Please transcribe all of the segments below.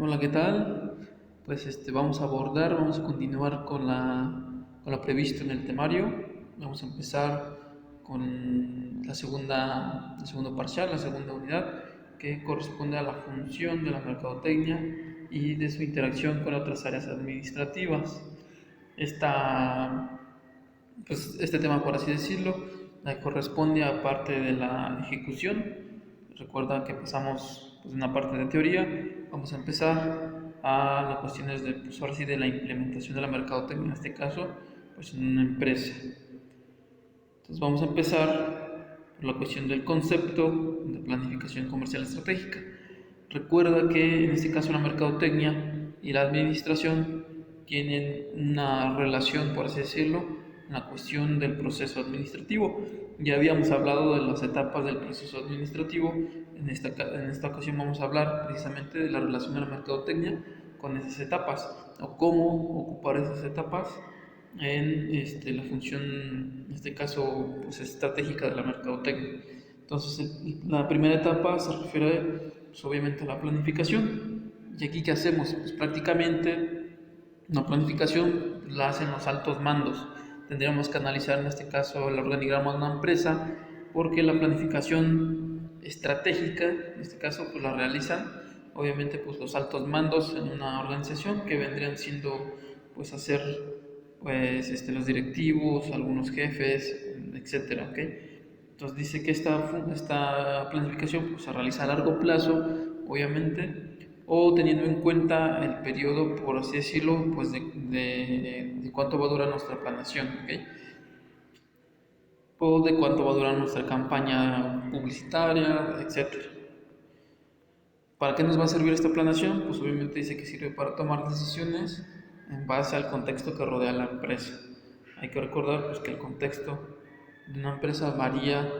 Hola, ¿qué tal? Pues vamos a continuar con lo previsto en el temario. Vamos a empezar con el segundo parcial, la segunda unidad, que corresponde a la función de la mercadotecnia y de su interacción con otras áreas administrativas. Esta, este tema, por así decirlo, corresponde a parte de la ejecución. Recuerda que empezamos de una parte de teoría, vamos a empezar a las cuestiones de, ahora sí, de la implementación de la mercadotecnia, en este caso, pues en una empresa. Entonces vamos a empezar por la cuestión del concepto de planificación comercial estratégica. Recuerda que en este caso la mercadotecnia y la administración tienen una relación, por así decirlo, en la cuestión del proceso administrativo. Ya habíamos hablado de las etapas del proceso administrativo. En esta ocasión vamos a hablar precisamente de la relación de la mercadotecnia con esas etapas o cómo ocupar esas etapas en la función, en este caso, pues, estratégica de la mercadotecnia. Entonces, la primera etapa se refiere, pues, obviamente, a la planificación. ¿Y aquí qué hacemos? Pues prácticamente una planificación la hacen los altos mandos. Tendríamos que analizar en este caso el organigrama de una empresa, porque la planificación estratégica, en este caso, pues la realizan obviamente pues los altos mandos en una organización, que vendrían siendo pues hacer los directivos, algunos jefes, etcétera, ¿ok? Entonces dice que esta planificación pues, se realiza a largo plazo, obviamente, o teniendo en cuenta el periodo, por así decirlo, pues de cuánto va a durar nuestra planeación, ¿ok? O de cuánto va a durar nuestra campaña publicitaria, etcétera. ¿Para qué nos va a servir esta planeación? Pues obviamente dice que sirve para tomar decisiones en base al contexto que rodea a la empresa. Hay que recordar pues, que el contexto de una empresa varía,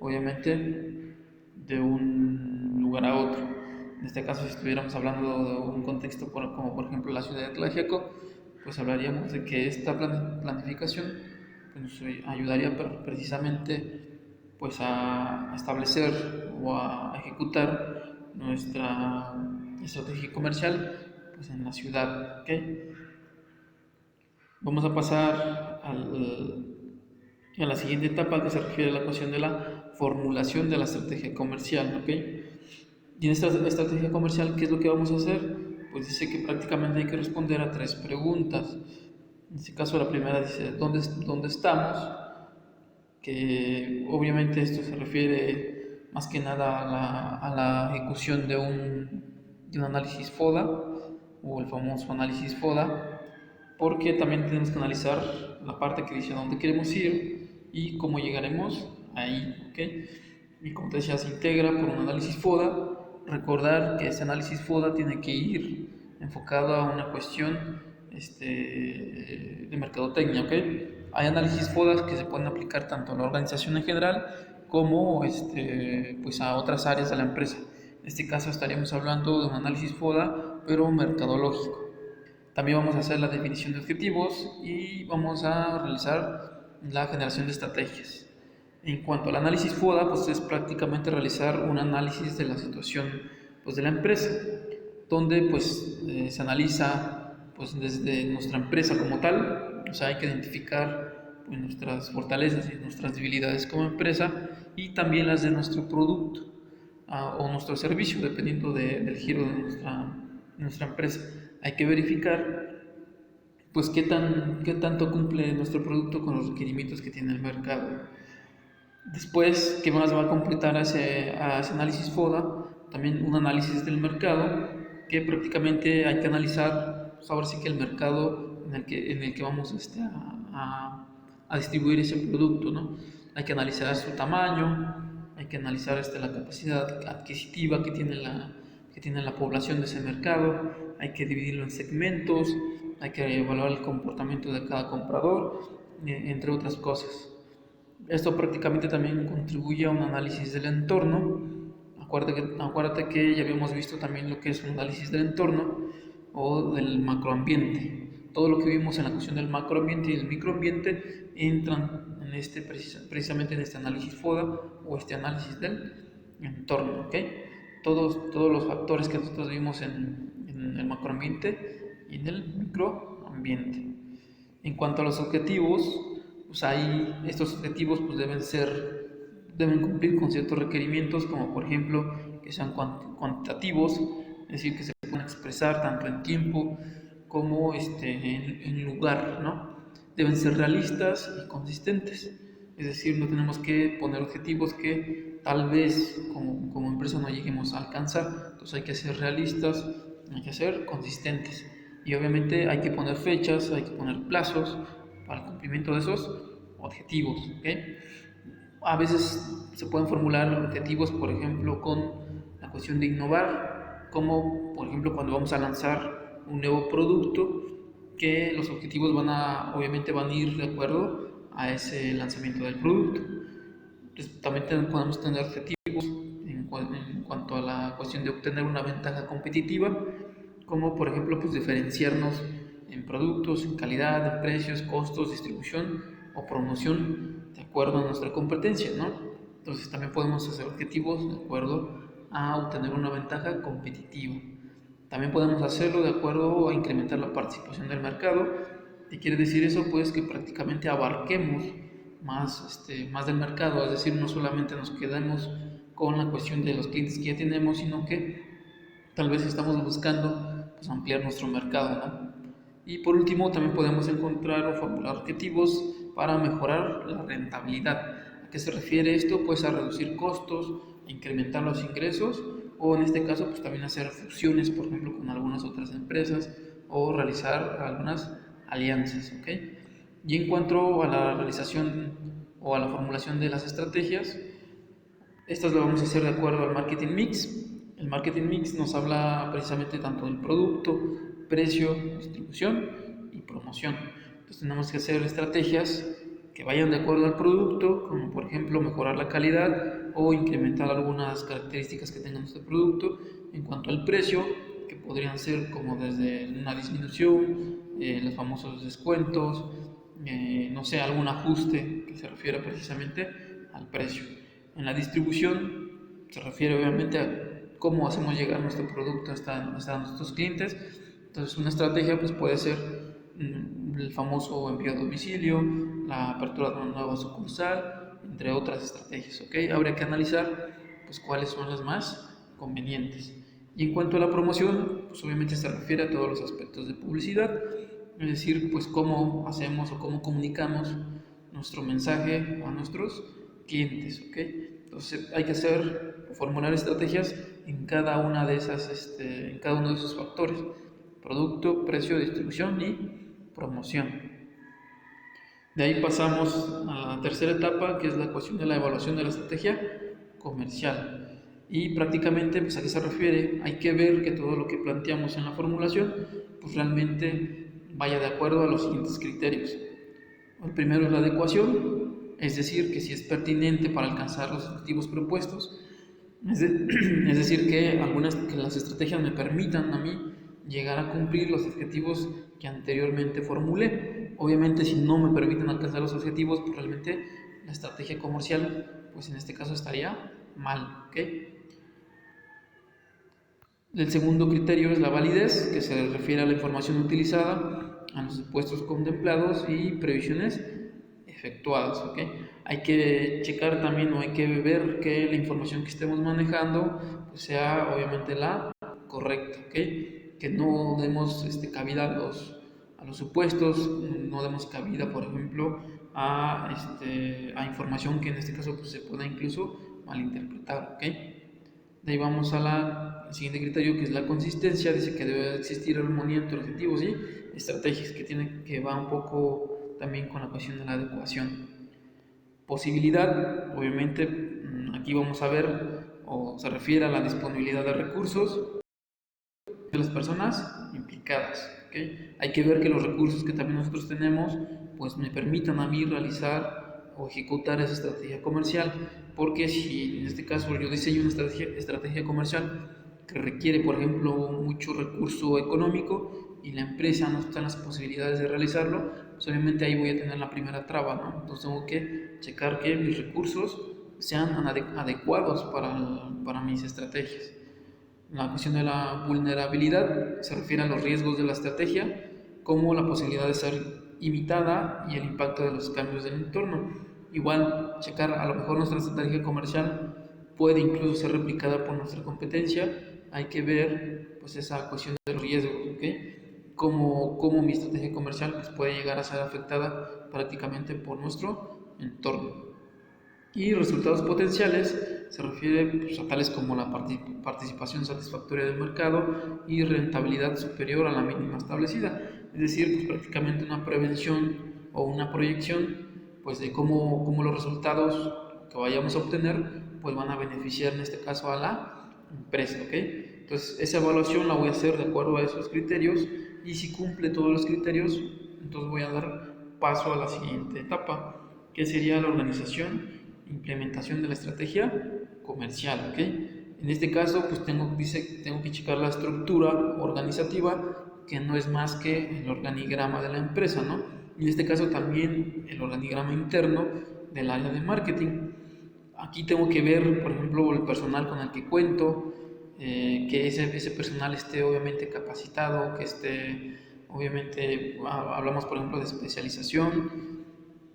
obviamente, de un lugar a otro. En este caso, si estuviéramos hablando de un contexto como por ejemplo la ciudad de Tlaxiaco, pues hablaríamos de que esta planificación pues, nos ayudaría precisamente pues, a establecer o a ejecutar nuestra estrategia comercial pues, en la ciudad. ¿Okay? Vamos a pasar a la siguiente etapa, que se refiere a la cuestión de la formulación de la estrategia comercial. ¿Okay? Y en esta estrategia comercial, ¿qué es lo que vamos a hacer? Pues dice que prácticamente hay que responder a tres preguntas. En este caso la primera dice, ¿dónde estamos? Que obviamente esto se refiere más que nada a la ejecución de un análisis FODA o el famoso análisis FODA, porque también tenemos que analizar la parte que dice a dónde queremos ir y cómo llegaremos ahí, ¿ok? Y como te decía, se integra por un análisis FODA. Recordar que ese análisis FODA tiene que ir enfocado a una cuestión de mercadotecnia, ¿ok? Hay análisis FODA que se pueden aplicar tanto a la organización en general como pues a otras áreas de la empresa. En este caso estaríamos hablando de un análisis FODA, pero mercadológico. También vamos a hacer la definición de objetivos y vamos a realizar la generación de estrategias. En cuanto al análisis FODA, pues es prácticamente realizar un análisis de la situación pues, de la empresa, donde pues se analiza pues desde nuestra empresa como tal, o sea, hay que identificar pues, nuestras fortalezas y nuestras debilidades como empresa y también las de nuestro producto o nuestro servicio, dependiendo del giro de nuestra empresa. Hay que verificar pues qué tanto cumple nuestro producto con los requerimientos que tiene el mercado. Después, ¿qué más va a completar a ese análisis FODA? También un análisis del mercado, que prácticamente hay que analizar, pues ahora sí que el mercado en el que vamos a distribuir ese producto, ¿no? Hay que analizar su tamaño, hay que analizar la capacidad adquisitiva que tiene la población de ese mercado, hay que dividirlo en segmentos, hay que evaluar el comportamiento de cada comprador, entre otras cosas. Esto prácticamente también contribuye a un análisis del entorno. Acuérdate que ya habíamos visto también lo que es un análisis del entorno o del macroambiente. Todo lo que vimos en la cuestión del macroambiente y del microambiente entran en precisamente en este análisis FODA o este análisis del entorno. ¿Okay? Todos los factores que nosotros vimos en en el macroambiente y en el microambiente. En cuanto a los objetivos, pues estos objetivos pues deben cumplir con ciertos requerimientos, como por ejemplo que sean cuantitativos, es decir, que se puedan expresar tanto en tiempo como en lugar, ¿no? Deben ser realistas y consistentes, es decir, no tenemos que poner objetivos que tal vez como empresa no lleguemos a alcanzar, entonces hay que ser realistas, hay que ser consistentes y obviamente hay que poner fechas, hay que poner plazos para el cumplimiento de esos objetivos, ¿ok? A veces se pueden formular objetivos, por ejemplo, con la cuestión de innovar, como por ejemplo cuando vamos a lanzar un nuevo producto, que los objetivos obviamente van a ir de acuerdo a ese lanzamiento del producto. Entonces, también podemos tener objetivos en cuanto a la cuestión de obtener una ventaja competitiva, como por ejemplo pues diferenciarnos en productos, en calidad, en precios, costos, distribución o promoción de acuerdo a nuestra competencia, ¿no? Entonces también podemos hacer objetivos de acuerdo a obtener una ventaja competitiva. También podemos hacerlo de acuerdo a incrementar la participación del mercado. ¿Qué quiere decir eso? Pues que prácticamente abarquemos más del mercado, es decir, no solamente nos quedemos con la cuestión de los clientes que ya tenemos, sino que tal vez estamos buscando pues, ampliar nuestro mercado, ¿no? Y por último, también podemos encontrar o formular objetivos para mejorar la rentabilidad. ¿A qué se refiere esto? Pues a reducir costos, a incrementar los ingresos o en este caso pues también hacer fusiones, por ejemplo, con algunas otras empresas o realizar algunas alianzas, ¿ok? Y en cuanto a la realización o a la formulación de las estrategias, estas lo vamos a hacer de acuerdo al marketing mix. El marketing mix nos habla precisamente tanto del producto, precio, distribución y promoción. Entonces tenemos que hacer estrategias que vayan de acuerdo al producto, como por ejemplo mejorar la calidad o incrementar algunas características que tenga nuestro producto. En cuanto al precio, que podrían ser como desde una disminución, los famosos descuentos, no sé, algún ajuste que se refiera precisamente al precio. En la distribución se refiere obviamente a cómo hacemos llegar nuestro producto hasta nuestros clientes. Entonces una estrategia pues puede ser el famoso envío a domicilio, la apertura de una nueva sucursal, entre otras estrategias, ¿ok? Habría que analizar pues cuáles son las más convenientes. Y en cuanto a la promoción, pues obviamente se refiere a todos los aspectos de publicidad, es decir, pues cómo hacemos o cómo comunicamos nuestro mensaje a nuestros clientes, ¿ok? Entonces hay que formular estrategias en cada una de en cada uno de esos factores: producto, precio, distribución y promoción. De ahí pasamos a la tercera etapa, que es la cuestión de la evaluación de la estrategia comercial. Y prácticamente, pues, ¿a qué se refiere? Hay que ver que todo lo que planteamos en la formulación, pues realmente vaya de acuerdo a los siguientes criterios. El primero es la adecuación, es decir, que si es pertinente para alcanzar los objetivos propuestos, es decir, que las estrategias me permitan a mí llegar a cumplir los objetivos que anteriormente formulé. Obviamente, si no me permiten alcanzar los objetivos, pues realmente la estrategia comercial, pues en este caso estaría mal, ¿ok? El segundo criterio es la validez, que se refiere a la información utilizada, a los supuestos contemplados y previsiones efectuadas, ¿ok? Hay que checar también o hay que ver que la información que estemos manejando pues sea obviamente la correcta, ¿ok? Que no demos cabida a los supuestos, no demos cabida, por ejemplo, a información que en este caso pues, se pueda incluso malinterpretar, ¿ok? De ahí vamos al siguiente criterio, que es la consistencia. Dice que debe existir armonía entre objetivos y estrategias, que va un poco también con la cuestión de la adecuación. Posibilidad, obviamente, aquí vamos a ver, o se refiere a la disponibilidad de recursos de las personas implicadas, ¿okay? Hay que ver que los recursos que también nosotros tenemos, pues me permitan a mí realizar o ejecutar esa estrategia comercial, porque si en este caso yo diseño una estrategia comercial que requiere, por ejemplo, mucho recurso económico y la empresa no está en las posibilidades de realizarlo, pues obviamente ahí voy a tener la primera traba, ¿no? Entonces tengo que checar que mis recursos sean adecuados para mis estrategias. La cuestión de la vulnerabilidad se refiere a los riesgos de la estrategia, como la posibilidad de ser imitada y el impacto de los cambios del entorno. Igual, checar, a lo mejor nuestra estrategia comercial puede incluso ser replicada por nuestra competencia. Hay que ver pues esa cuestión de los riesgos, ¿ok? Cómo mi estrategia comercial pues, puede llegar a ser afectada prácticamente por nuestro entorno. Y resultados potenciales se refiere pues, a tales como la participación satisfactoria del mercado y rentabilidad superior a la mínima establecida. Es decir, pues, prácticamente una prevención o una proyección pues, de cómo los resultados que vayamos a obtener pues, van a beneficiar en este caso a la empresa. ¿Okay? Entonces, esa evaluación la voy a hacer de acuerdo a esos criterios y si cumple todos los criterios, entonces voy a dar paso a la siguiente etapa, que sería la organización implementación de la estrategia comercial, ¿ok? En este caso, pues tengo que checar la estructura organizativa, que no es más que el organigrama de la empresa, ¿no? En este caso también el organigrama interno del área de marketing. Aquí tengo que ver, por ejemplo, el personal con el que cuento, que ese personal esté obviamente capacitado, que esté, obviamente, hablamos por ejemplo de especialización,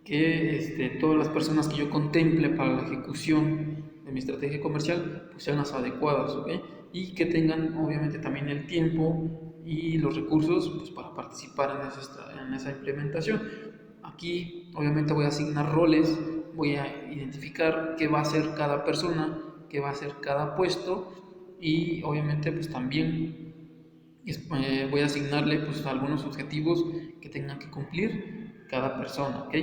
que todas las personas que yo contemple para la ejecución de mi estrategia comercial pues sean las adecuadas, ¿ok? Y que tengan obviamente también el tiempo y los recursos pues, para participar en esa implementación. Aquí obviamente voy a asignar roles, voy a identificar qué va a hacer cada persona, qué va a hacer cada puesto y obviamente pues también voy a asignarle pues algunos objetivos que tengan que cumplir cada persona, ¿ok?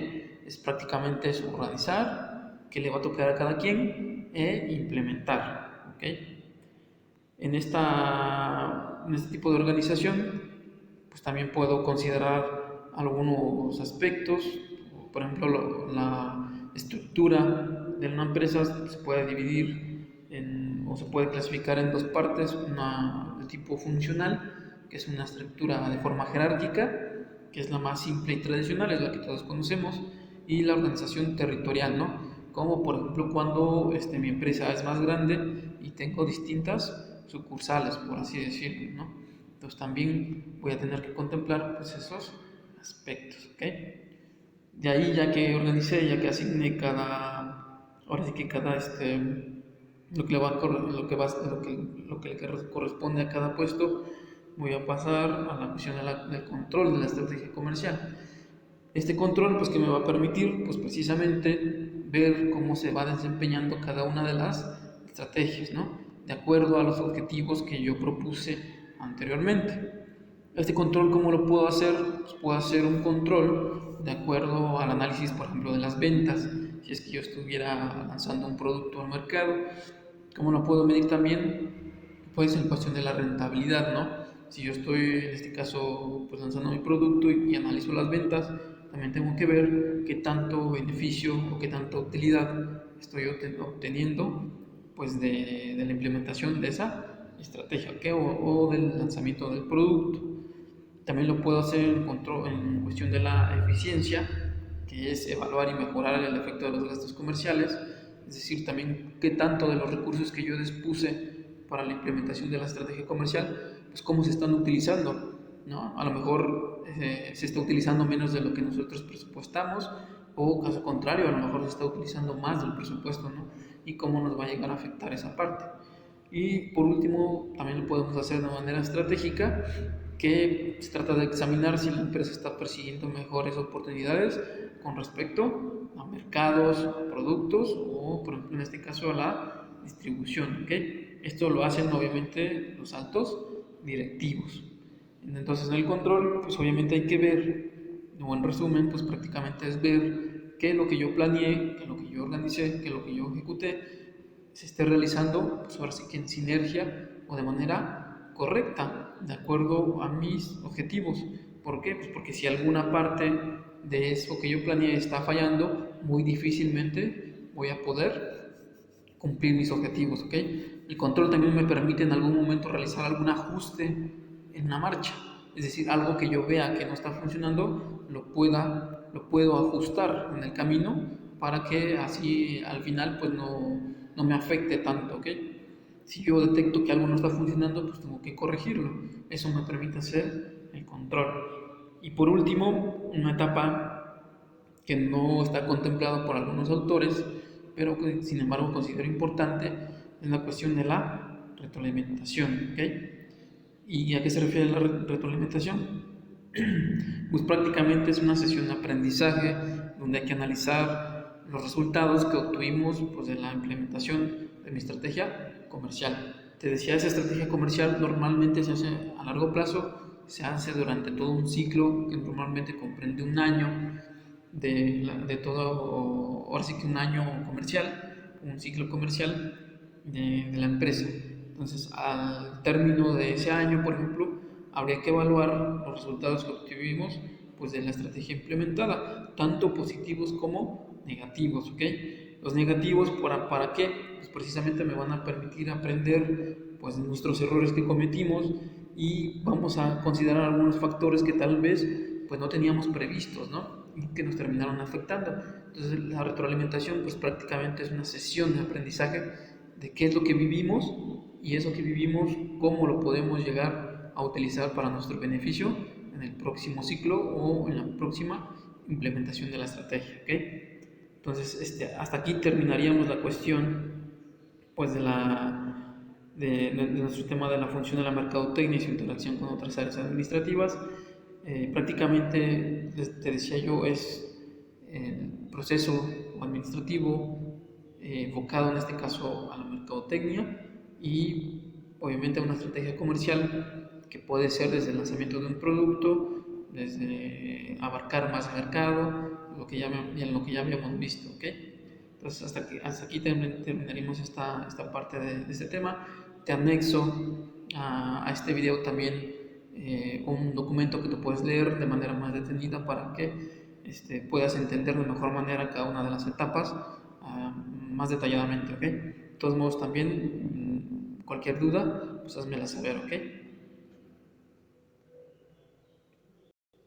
Es prácticamente eso, organizar, qué le va a tocar a cada quien e implementar, ¿ok? En este tipo de organización, pues también puedo considerar algunos aspectos, por ejemplo, la estructura de una empresa se puede dividir o se puede clasificar en dos partes, una de tipo funcional, que es una estructura de forma jerárquica, que es la más simple y tradicional, es la que todos conocemos, y la organización territorial, ¿no? Como por ejemplo cuando mi empresa es más grande y tengo distintas sucursales, por así decirlo, ¿no? Entonces también voy a tener que contemplar pues, esos aspectos, ¿ok? De ahí ya que organicé, ya que asigné ahora sí que cada lo que le va lo que le corresponde a cada puesto, voy a pasar a la cuestión del control de la estrategia comercial. Este control pues que me va a permitir pues precisamente ver cómo se va desempeñando cada una de las estrategias, ¿no? De acuerdo a los objetivos que yo propuse anteriormente. Este control, ¿cómo lo puedo hacer? Pues puedo hacer un control de acuerdo al análisis, por ejemplo, de las ventas. Si es que yo estuviera lanzando un producto al mercado, ¿cómo lo puedo medir también? Pues en cuestión de la rentabilidad, ¿no? Si yo estoy, en este caso, pues lanzando mi producto y analizo las ventas, también tengo que ver qué tanto beneficio o qué tanta utilidad estoy obteniendo pues de la implementación de esa estrategia, ¿okay? o del lanzamiento del producto. También lo puedo hacer en cuestión de la eficiencia, que es evaluar y mejorar el efecto de los gastos comerciales, es decir, también qué tanto de los recursos que yo dispuse para la implementación de la estrategia comercial, pues cómo se están utilizando, ¿no? A lo mejor se está utilizando menos de lo que nosotros presupuestamos, o caso contrario, a lo mejor se está utilizando más del presupuesto, ¿no? Y cómo nos va a llegar a afectar esa parte. Y por último, también lo podemos hacer de manera estratégica, que se trata de examinar si la empresa está persiguiendo mejores oportunidades con respecto a mercados, a productos o, por ejemplo, en este caso, a la distribución. ¿Okay? Esto lo hacen obviamente los altos directivos. Entonces, en el control, pues obviamente hay que ver, o en resumen, pues prácticamente es ver qué es lo que yo planeé, qué es lo que yo organicé, qué es lo que yo ejecuté, se esté realizando, pues ahora sí que en sinergia o de manera correcta, de acuerdo a mis objetivos. ¿Por qué? Pues porque si alguna parte de eso que yo planeé está fallando, muy difícilmente voy a poder cumplir mis objetivos, ¿ok? El control también me permite en algún momento realizar algún ajuste en una marcha, es decir, algo que yo vea que no está funcionando, lo puedo ajustar en el camino para que así al final pues no me afecte tanto, ¿ok? Si yo detecto que algo no está funcionando, pues tengo que corregirlo. Eso me permite hacer el control. Y por último, una etapa que no está contemplada por algunos autores, pero que sin embargo considero importante, es la cuestión de la retroalimentación. ¿Okay? ¿Y a qué se refiere la retroalimentación? Pues prácticamente es una sesión de aprendizaje donde hay que analizar los resultados que obtuvimos pues, de la implementación de mi estrategia comercial. Te decía, esa estrategia comercial normalmente se hace a largo plazo, se hace durante todo un ciclo que normalmente comprende un año de todo, ahora sí que un año comercial, un ciclo comercial de la empresa. Entonces, al término de ese año, por ejemplo, habría que evaluar los resultados que obtuvimos pues, de la estrategia implementada, tanto positivos como negativos. ¿Okay? Los negativos, ¿para qué? Pues precisamente me van a permitir aprender pues, de nuestros errores que cometimos y vamos a considerar algunos factores que tal vez pues, no teníamos previstos, ¿no? Y que nos terminaron afectando. Entonces, la retroalimentación pues, prácticamente es una sesión de aprendizaje de qué es lo que vivimos y eso que vivimos, cómo lo podemos llegar a utilizar para nuestro beneficio en el próximo ciclo o en la próxima implementación de la estrategia. ¿Okay? Entonces, hasta aquí terminaríamos la cuestión pues, de nuestro tema de la función de la mercadotecnia y su interacción con otras áreas administrativas. Prácticamente, te decía yo, es el proceso administrativo enfocado en este caso a la mercadotecnia y obviamente a una estrategia comercial que puede ser desde el lanzamiento de un producto, desde abarcar más mercado, lo que ya habíamos visto. ¿Okay? Entonces hasta aquí terminaremos esta parte de este tema. Te anexo a este video también un documento que tú puedes leer de manera más detenida para que puedas entender de mejor manera cada una de las etapas más detalladamente. ¿Okay? De todos modos también cualquier duda pues házmela saber. ¿Okay?